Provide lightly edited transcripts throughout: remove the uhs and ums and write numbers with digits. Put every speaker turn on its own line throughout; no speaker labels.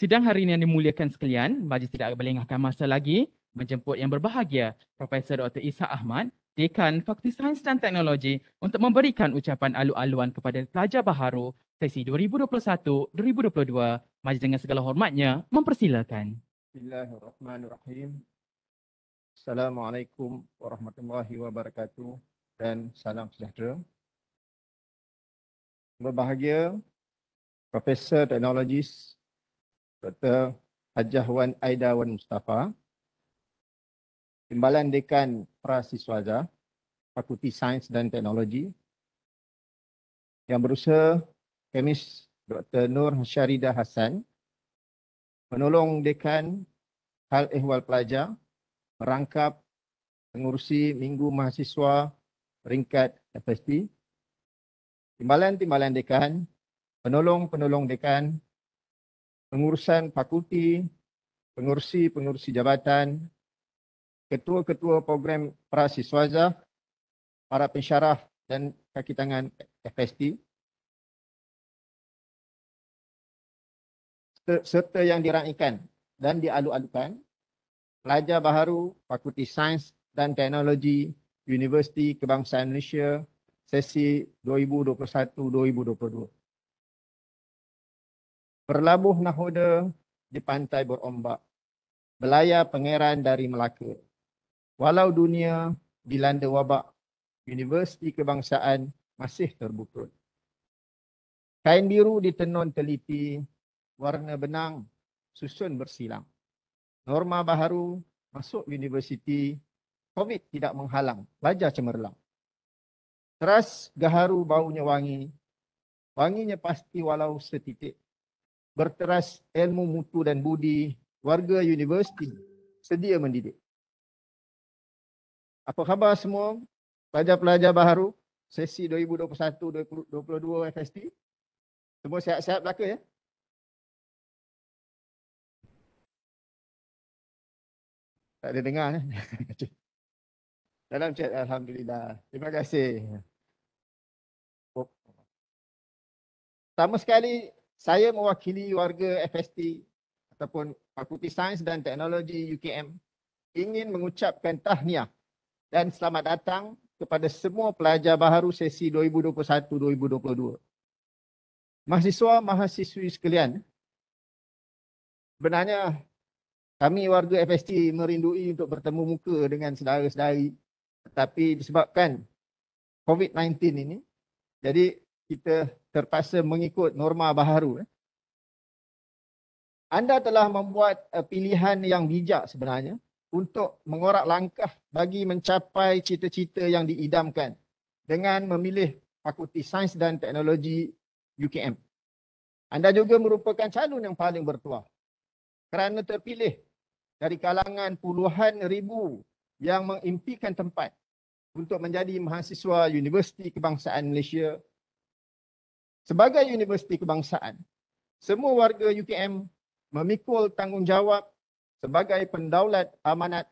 Sidang hari ini yang dimuliakan sekalian, majlis tidak melengahkan masa lagi menjemput yang berbahagia Profesor Dr. Ishak Ahmad, Dekan Fakulti Sains dan Teknologi untuk memberikan ucapan alu-aluan kepada pelajar baharu sesi 2021-2022. Majlis dengan segala hormatnya mempersilakan.
Bismillahirrahmanirrahim. Assalamualaikum warahmatullahi wabarakatuh dan salam sejahtera. Berbahagia Profesor Teknologis Dr. Hajah Wan Aida Wan Mustafa, Timbalan Dekan Prasiswaza Fakulti Sains dan Teknologi, Yang Berusaha Kemis Dr. Nur Syarida Hassan, Penolong Dekan Hal Ehwal Pelajar, merangkap pengurusi Minggu Mahasiswa peringkat FST, Timbalan-timbalan dekan, penolong-penolong dekan, pengurusan fakulti, pengurusi-pengurusi jabatan, ketua-ketua program prasiswaza, para pensyarah dan kaki tangan FST, serta yang diraikan dan dialu-alukan, pelajar baharu Fakulti Sains dan Teknologi Universiti Kebangsaan Malaysia sesi 2021-2022. Berlabuh nahoda di pantai berombak, belayar pangeran dari Melaka. Walau dunia dilanda wabak, Universiti Kebangsaan masih terbuka. Kain biru ditenun teliti, warna benang susun bersilang. Norma baharu masuk universiti, COVID tidak menghalang, pelajar cemerlang. Teras gaharu baunya wangi, wanginya pasti walau setitik. Berteras ilmu mutu dan budi, warga universiti sedia mendidik. Apa khabar semua pelajar-pelajar baharu sesi 2021-2022 FST? Semua sihat-sihat belaka ya? Tak ada dengar. Dalam chat, Alhamdulillah. Terima kasih. Pertama sekali, saya mewakili warga FST ataupun Fakulti Sains dan Teknologi UKM ingin mengucapkan tahniah dan selamat datang kepada semua pelajar baharu sesi 2021-2022. Mahasiswa-mahasiswi sekalian, sebenarnya kami warga FST merindui untuk bertemu muka dengan saudara-saudari, tetapi disebabkan COVID-19 ini, jadi kita terpaksa mengikut norma baharu. Anda telah membuat pilihan yang bijak sebenarnya untuk mengorak langkah bagi mencapai cita-cita yang diidamkan dengan memilih Fakulti Sains dan Teknologi UKM. Anda juga merupakan calon yang paling bertuah kerana terpilih dari kalangan puluhan ribu yang mengimpikan tempat untuk menjadi mahasiswa Universiti Kebangsaan Malaysia. Sebagai universiti kebangsaan, semua warga UKM memikul tanggungjawab sebagai pendaulat amanat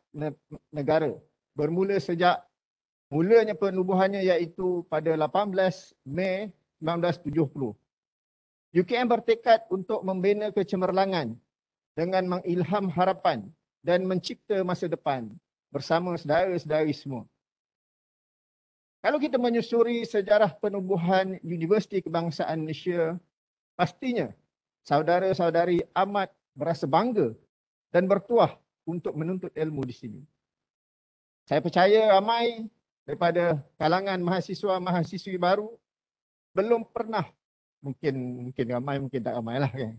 negara bermula sejak mulanya penubuhannya iaitu pada 18 Mei 1970. UKM bertekad untuk membina kecemerlangan dengan mengilham harapan dan mencipta masa depan bersama saudara-saudari semua. Kalau kita menyusuri sejarah penubuhan Universiti Kebangsaan Malaysia, pastinya saudara-saudari amat berasa bangga dan bertuah untuk menuntut ilmu di sini. Saya percaya ramai daripada kalangan mahasiswa-mahasiswi baru belum pernah, mungkin ramai, mungkin tak ramai lah kan.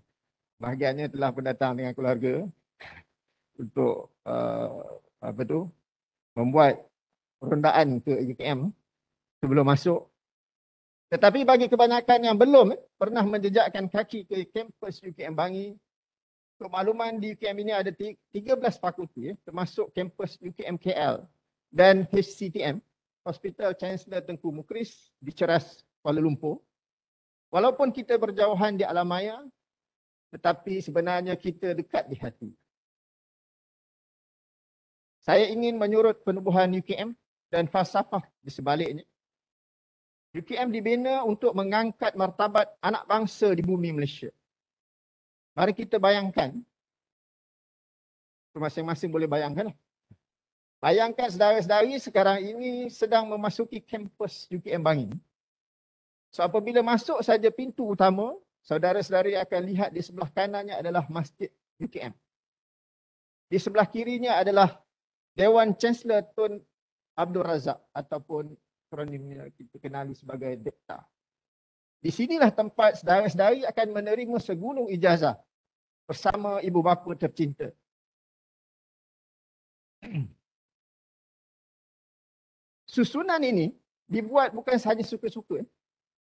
Bahagiannya telah pendatang dengan keluarga untuk membuat perundaan ke UKM sebelum masuk. Tetapi bagi kebanyakan yang belum pernah menjejakkan kaki ke kampus UKM Bangi, untuk makluman di UKM ini ada 13 fakulti termasuk kampus UKM KL dan HCTM, Hospital Chancellor Tengku Mukris di Ceras, Kuala Lumpur. Walaupun kita berjauhan di alam maya, tetapi sebenarnya kita dekat di hati. Saya ingin menyurut penubuhan UKM dan falsafah di sebaliknya. UKM dibina untuk mengangkat martabat anak bangsa di bumi Malaysia. Mari kita bayangkan, masing-masing boleh bayangkan. Bayangkan saudara-saudari sekarang ini sedang memasuki kampus UKM Bangi. So apabila masuk saja pintu utama, saudara-saudari akan lihat di sebelah kanannya adalah Masjid UKM. Di sebelah kirinya adalah Dewan Chancellor Tun Abdul Razak ataupun akronimnya kita kenali sebagai DEPTA. Di sinilah tempat saudara-saudari akan menerima segulung ijazah bersama ibu bapa tercinta. Susunan ini dibuat bukan sahaja suka-suka.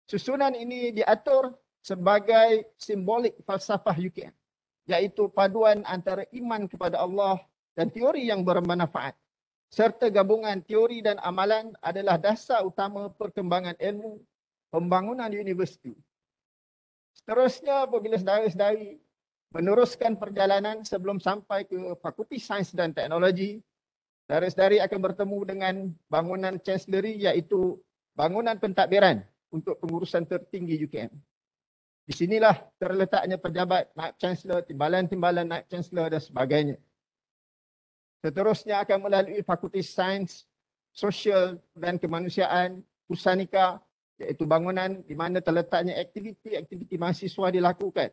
Susunan ini diatur sebagai simbolik falsafah UKM, iaitu paduan antara iman kepada Allah dan teori yang bermanfaat, serta gabungan teori dan amalan adalah dasar utama perkembangan ilmu pembangunan universiti. Seterusnya, apabila saudara-saudari meneruskan perjalanan sebelum sampai ke Fakulti Sains dan Teknologi, saudara-saudari akan bertemu dengan bangunan Chancellery, iaitu bangunan pentadbiran untuk pengurusan tertinggi UKM. Di sinilah terletaknya pejabat naib Chancellor, timbalan-timbalan naib Chancellor dan sebagainya. Seterusnya akan melalui Fakulti Sains, Sosial dan Kemanusiaan, Pusanika, iaitu bangunan di mana terletaknya aktiviti-aktiviti mahasiswa dilakukan.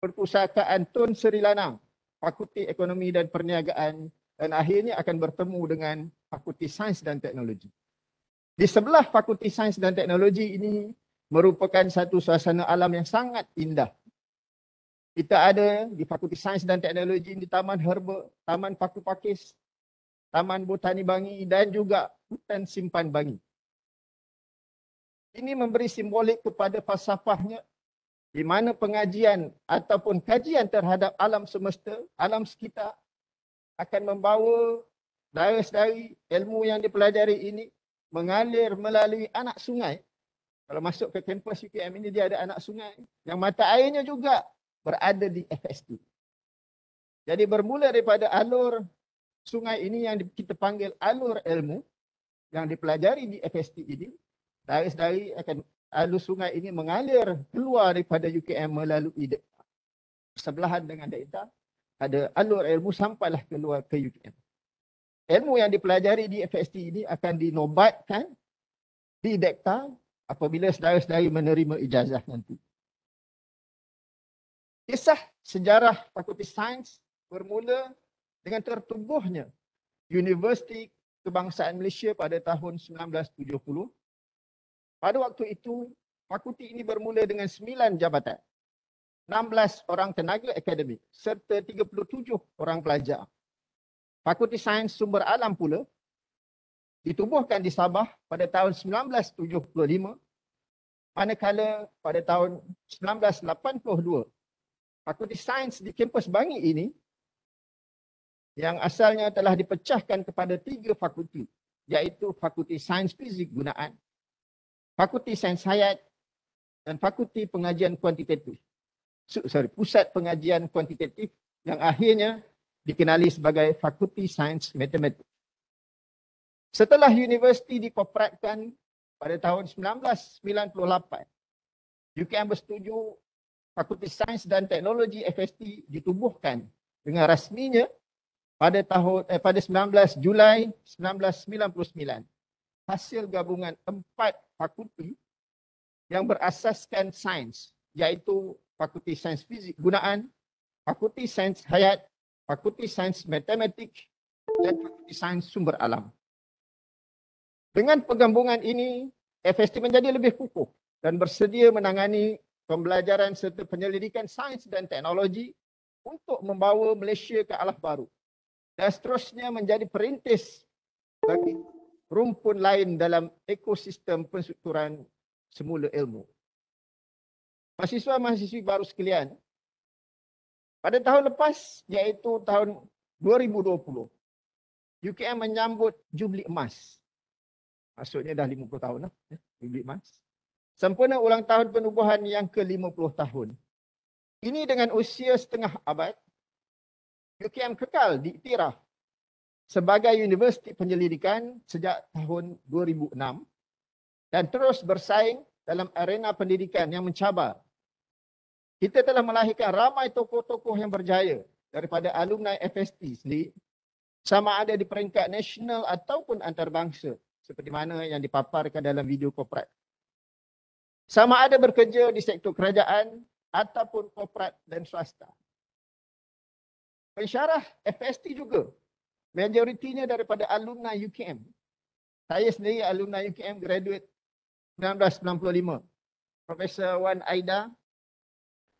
Perpustakaan Tun Sri Lanang, Fakulti Ekonomi dan Perniagaan, dan akhirnya akan bertemu dengan Fakulti Sains dan Teknologi. Di sebelah Fakulti Sains dan Teknologi ini merupakan satu suasana alam yang sangat indah. Kita ada di Fakulti Sains dan Teknologi di Taman Herba, Taman Paku Pakis, Taman Botani Bangi dan juga Hutan Simpan Bangi. Ini memberi simbolik kepada falsafahnya di mana pengajian ataupun kajian terhadap alam semesta, alam sekitar akan membawa dari ilmu yang dipelajari ini mengalir melalui anak sungai. Kalau masuk ke kampus UKM ini dia ada anak sungai yang mata airnya juga berada di FST. Jadi bermula daripada alur sungai ini yang kita panggil alur ilmu yang dipelajari di FST ini, dari akan alur sungai ini mengalir keluar daripada UKM melalui sebelahan dengan Dekta, ada alur ilmu sampailah keluar ke UKM. Ilmu yang dipelajari di FST ini akan dinobatkan di Dekta apabila saudara-saudari menerima ijazah nanti. Kisah sejarah Fakulti Sains bermula dengan tertubuhnya Universiti Kebangsaan Malaysia pada tahun 1970. Pada waktu itu, fakulti ini bermula dengan 9 jabatan, 16 orang tenaga akademik serta 37 orang pelajar. Fakulti Sains Sumber Alam pula ditubuhkan di Sabah pada tahun 1975, manakala pada tahun 1982, Fakulti Sains di kampus Bangi ini yang asalnya telah dipecahkan kepada 3 fakulti, iaitu Fakulti Sains Fizik Gunaan, Fakulti Sains Hayat dan Fakulti Pengajian Kuantitatif. Pusat Pengajian Kuantitatif yang akhirnya dikenali sebagai Fakulti Sains Matematik. Setelah universiti dikorporatkan pada tahun 1998, UKM bersetuju Fakulti Sains dan Teknologi FST ditubuhkan dengan rasminya pada 19 Julai 1999. Hasil gabungan 4 fakulti yang berasaskan sains, iaitu Fakulti Sains Fizik Gunaan, Fakulti Sains Hayat, Fakulti Sains Matematik dan Fakulti Sains Sumber Alam. Dengan penggabungan ini, FST menjadi lebih kukuh dan bersedia menangani pembelajaran serta penyelidikan sains dan teknologi untuk membawa Malaysia ke arah baru dan seterusnya menjadi perintis bagi rumpun lain dalam ekosistem penstrukturan semula ilmu. Mahasiswa-mahasiswi baru sekalian, pada tahun lepas iaitu tahun 2020, UKM menyambut Jubli Emas. Maksudnya dah 50 tahun lah, Jubli Emas. Sempena ulang tahun penubuhan yang ke-50 tahun. Ini dengan usia setengah abad, UKM kekal diiktiraf sebagai Universiti Penyelidikan sejak tahun 2006 dan terus bersaing dalam arena pendidikan yang mencabar kita telah melahirkan ramai tokoh-tokoh yang berjaya daripada alumni FST sendiri, sama ada di peringkat nasional ataupun antarabangsa, seperti mana yang dipaparkan dalam video korporat. Sama ada bekerja di sektor kerajaan ataupun korporat dan swasta. Pensyarah FST juga, majoritinya daripada alumni UKM. Saya sendiri alumni UKM, graduate 1995. Profesor Wan Aida,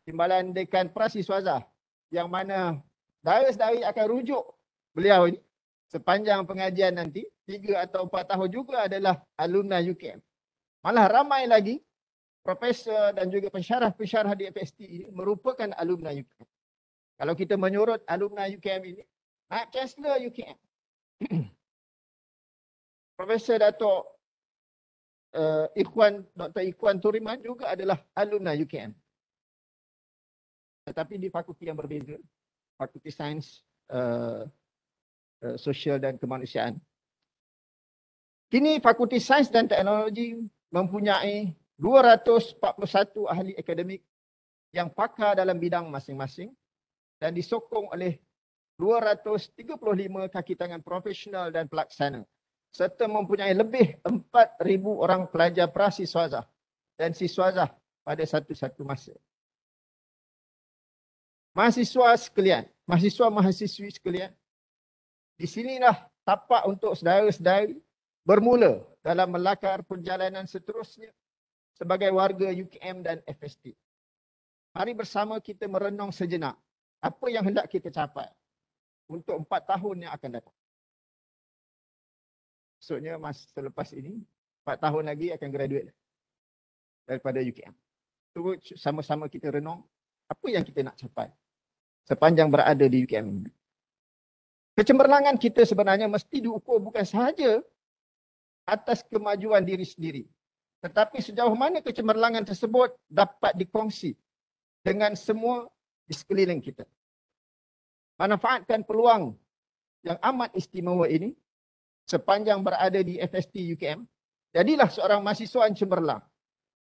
Timbalan Dekan Prasiswaza, yang mana saudara-saudari akan rujuk beliau ini sepanjang pengajian nanti, 3 atau 4 tahun juga adalah alumni UKM. Malah ramai lagi profesor dan juga pensyarah-pensyarah di FST ini merupakan alumni UKM. Kalau kita menyorot alumni UKM ini, Naib Chancellor UKM, Profesor Dato' Dr. Ikhwan Turiman juga adalah alumni UKM. Tetapi di fakulti yang berbeza, Fakulti Sains, Sosial dan Kemanusiaan. Kini Fakulti Sains dan Teknologi mempunyai 241 ahli akademik yang pakar dalam bidang masing-masing dan disokong oleh 235 kaki tangan profesional dan pelaksana, serta mempunyai lebih 4,000 orang pelajar prasiswaza dan siswaza pada satu-satu masa. Mahasiswa sekalian, mahasiswa-mahasiswi sekalian, di sinilah tapak untuk saudara-saudari bermula dalam melakar perjalanan seterusnya sebagai warga UKM dan FST. Mari bersama kita merenung sejenak apa yang hendak kita capai untuk 4 tahun yang akan datang. Maksudnya selepas ini, 4 tahun lagi akan graduate daripada UKM. So, sama-sama kita renung apa yang kita nak capai sepanjang berada di UKM ini. Kecemerlangan kita sebenarnya mesti diukur bukan sahaja atas kemajuan diri sendiri, tetapi sejauh mana kecemerlangan tersebut dapat dikongsi dengan semua di sekeliling kita. Manfaatkan peluang yang amat istimewa ini sepanjang berada di FST UKM. Jadilah seorang mahasiswa yang cemerlang,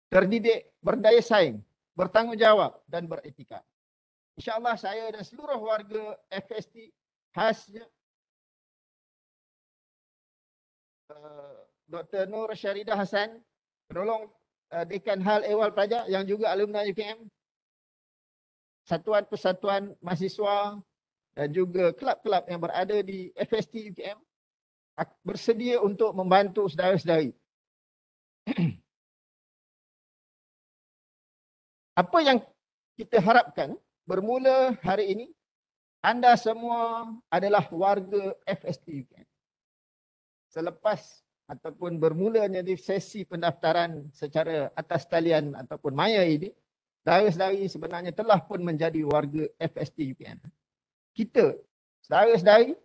terdidik, berdaya saing, bertanggungjawab dan beretika. InsyaAllah saya dan seluruh warga FST, khasnya Dr. Nur Syaridah Hassan, penolong Dekan Hal Ehwal Pelajar yang juga alumni UKM, satuan-persatuan mahasiswa dan juga kelab-kelab yang berada di FST UKM bersedia untuk membantu saudara-saudari. Apa yang kita harapkan bermula hari ini, anda semua adalah warga FST UKM. Selepas ataupun bermulanya di sesi pendaftaran secara atas talian ataupun maya ini, saudara-saudari sebenarnya telah pun menjadi warga FST UKM. Kita, saudara-saudari,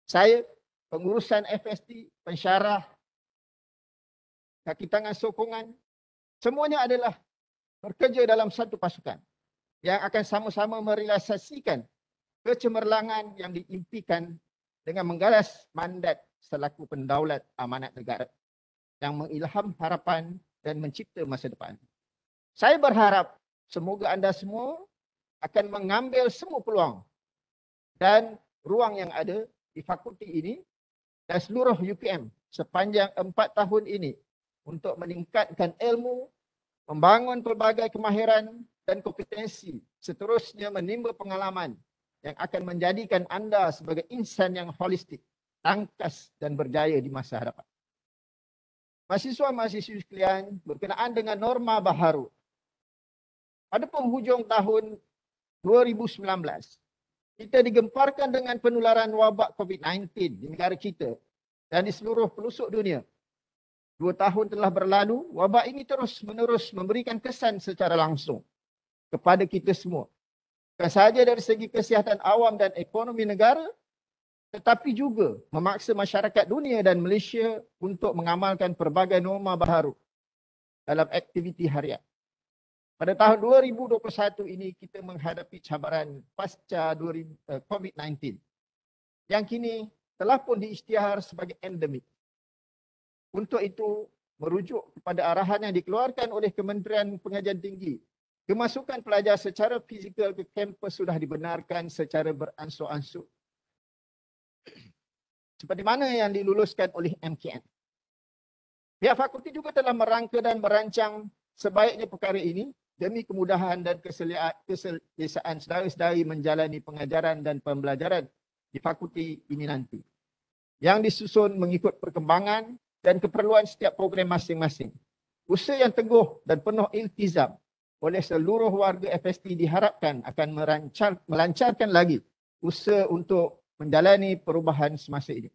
saya, pengurusan FST, pensyarah, kaki tangan sokongan, semuanya adalah bekerja dalam satu pasukan yang akan sama-sama merealisasikan kecemerlangan yang diimpikan dengan menggalas mandat selaku pendaulat amanat negara yang mengilham harapan dan mencipta masa depan. Saya berharap semoga anda semua akan mengambil semua peluang dan ruang yang ada di fakulti ini dan seluruh UKM sepanjang 4 tahun ini untuk meningkatkan ilmu, membangun pelbagai kemahiran dan kompetensi, seterusnya menimba pengalaman yang akan menjadikan anda sebagai insan yang holistik, tangkas dan berjaya di masa hadapan. Mahasiswa-mahasiswi sekalian, berkenaan dengan norma baharu, pada penghujung tahun 2019, kita digemparkan dengan penularan wabak COVID-19 di negara kita dan di seluruh pelosok dunia. 2 tahun telah berlalu, wabak ini terus-menerus memberikan kesan secara langsung kepada kita semua. Bukan sahaja dari segi kesihatan awam dan ekonomi negara, tetapi juga memaksa masyarakat dunia dan Malaysia untuk mengamalkan pelbagai norma baharu dalam aktiviti harian. Pada tahun 2021 ini kita menghadapi cabaran pasca COVID-19 yang kini telah pun diisytihar sebagai endemik. Untuk itu, merujuk kepada arahan yang dikeluarkan oleh Kementerian Pengajian Tinggi Kemasukan pelajar secara fizikal ke kampus sudah dibenarkan secara beransur-ansur, seperti mana yang diluluskan oleh MKN. Pihak fakulti juga telah merangka dan merancang sebaiknya perkara ini demi kemudahan dan keselesaan saudara-saudari menjalani pengajaran dan pembelajaran di fakulti ini nanti, yang disusun mengikut perkembangan dan keperluan setiap program masing-masing. Usaha yang teguh dan penuh iltizam oleh seluruh warga FST diharapkan akan melancarkan lagi usaha untuk menjalani perubahan semasa ini.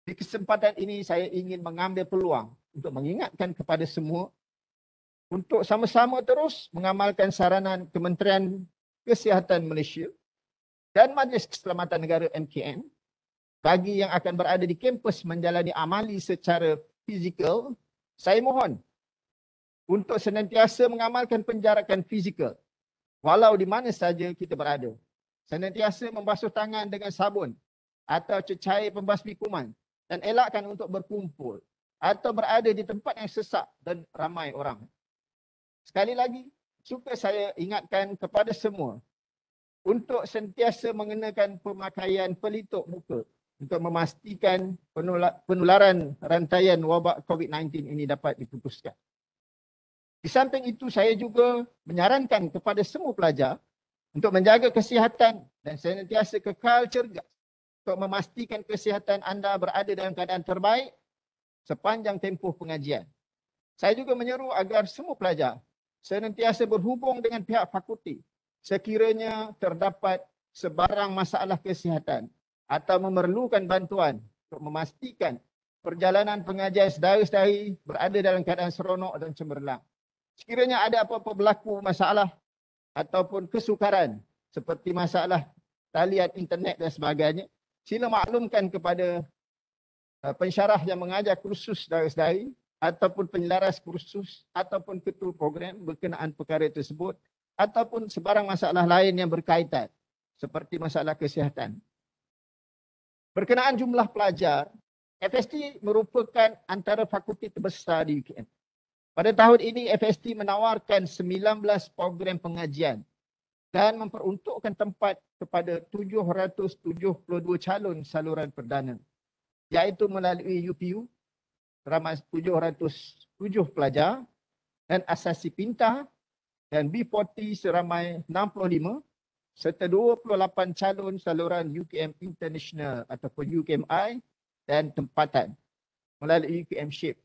Di kesempatan ini saya ingin mengambil peluang untuk mengingatkan kepada semua untuk sama-sama terus mengamalkan saranan Kementerian Kesihatan Malaysia dan Majlis Keselamatan Negara MKN bagi yang akan berada di kampus menjalani amali secara fizikal. Saya mohon untuk senantiasa mengamalkan penjarakan fizikal walau di mana saja kita berada. Senantiasa membasuh tangan dengan sabun atau cecair pembasmi kuman dan elakkan untuk berkumpul atau berada di tempat yang sesak dan ramai orang. Sekali lagi, suka saya ingatkan kepada semua untuk sentiasa mengenakan pemakaian pelitup muka untuk memastikan penularan rantaian wabak COVID-19 ini dapat diputuskan. Di samping itu, saya juga menyarankan kepada semua pelajar untuk menjaga kesihatan dan senantiasa kekal cergas untuk memastikan kesihatan anda berada dalam keadaan terbaik sepanjang tempoh pengajian. Saya juga menyeru agar semua pelajar senantiasa berhubung dengan pihak fakulti sekiranya terdapat sebarang masalah kesihatan atau memerlukan bantuan untuk memastikan perjalanan pengajian saudara-saudari berada dalam keadaan seronok dan cemerlang. Sekiranya ada apa-apa berlaku masalah ataupun kesukaran seperti masalah talian internet dan sebagainya, sila maklumkan kepada pensyarah yang mengajar kursus saudara-saudari ataupun penyelaras kursus ataupun ketua program berkenaan perkara tersebut ataupun sebarang masalah lain yang berkaitan seperti masalah kesihatan. Berkenaan jumlah pelajar, FST merupakan antara fakulti terbesar di UKM. Pada tahun ini, FST menawarkan 19 program pengajian dan memperuntukkan tempat kepada 772 calon saluran perdana, iaitu melalui UPU, ramai 707 pelajar, dan asasi pintar, dan B40 seramai 65, serta 28 calon saluran UKM International ataupun UKMI dan tempatan melalui UKM Shape.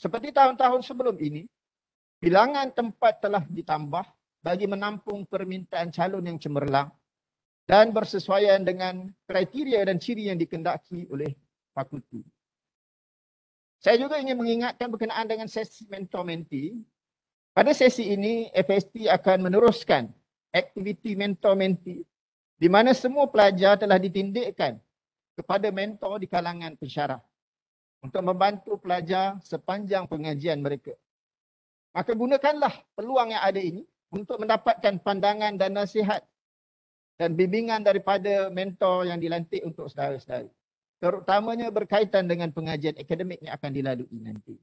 Seperti tahun-tahun sebelum ini, bilangan tempat telah ditambah bagi menampung permintaan calon yang cemerlang dan bersesuaian dengan kriteria dan ciri yang dikendaki oleh fakulti. Saya juga ingin mengingatkan berkenaan dengan sesi mentor-mentee. Pada sesi ini, FST akan meneruskan aktiviti mentor-mentee di mana semua pelajar telah ditindikkan kepada mentor di kalangan pensyarah untuk membantu pelajar sepanjang pengajian mereka. Maka gunakanlah peluang yang ada ini untuk mendapatkan pandangan dan nasihat dan bimbingan daripada mentor yang dilantik untuk saudara-saudari, terutamanya berkaitan dengan pengajian akademik yang akan dilalui nanti.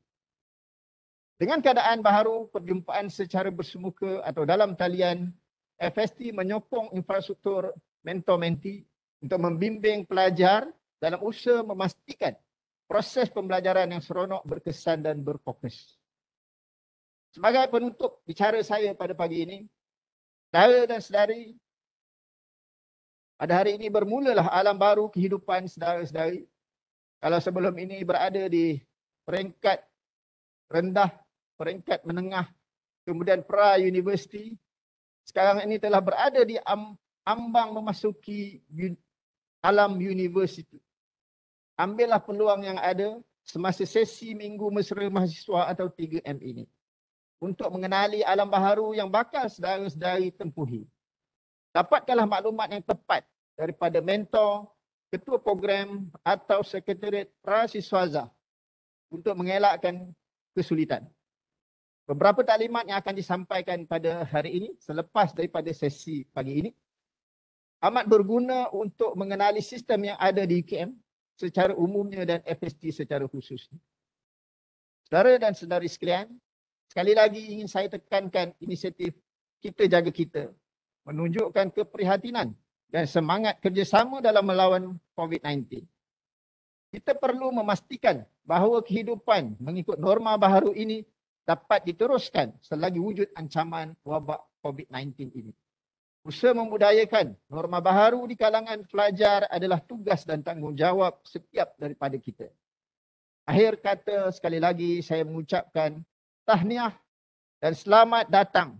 Dengan keadaan baharu, perjumpaan secara bersemuka atau dalam talian, FST menyokong infrastruktur mentor-mentee untuk membimbing pelajar dalam usaha memastikan proses pembelajaran yang seronok, berkesan dan berfokus. Sebagai penutup bicara saya pada pagi ini, saudara dan saudari, pada hari ini bermulalah alam baru kehidupan saudara-saudari. Kalau sebelum ini berada di peringkat rendah, peringkat menengah, kemudian pra-universiti, sekarang ini telah berada di ambang memasuki alam universiti. Ambillah peluang yang ada semasa sesi Minggu Mesra Mahasiswa atau 3M ini untuk mengenali alam baharu yang bakal saudara-saudari tempuhi. Dapatkanlah maklumat yang tepat daripada mentor, ketua program atau sekretariat prasiswaza untuk mengelakkan kesulitan. Beberapa taklimat yang akan disampaikan pada hari ini selepas daripada sesi pagi ini amat berguna untuk mengenali sistem yang ada di UKM secara umumnya dan FST secara khusus. Saudara dan saudari sekalian, Sekali lagi ingin saya tekankan inisiatif Kita Jaga Kita menunjukkan keprihatinan dan semangat kerjasama dalam melawan COVID-19. Kita perlu memastikan bahawa kehidupan mengikut norma baharu ini dapat diteruskan selagi wujud ancaman wabak COVID-19 ini. Usaha membudayakan norma baharu di kalangan pelajar adalah tugas dan tanggungjawab setiap daripada kita. Akhir kata, sekali lagi saya mengucapkan tahniah dan selamat datang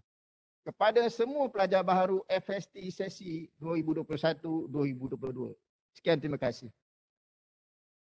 kepada semua pelajar baharu FST sesi 2021-2022. Sekian, terima kasih.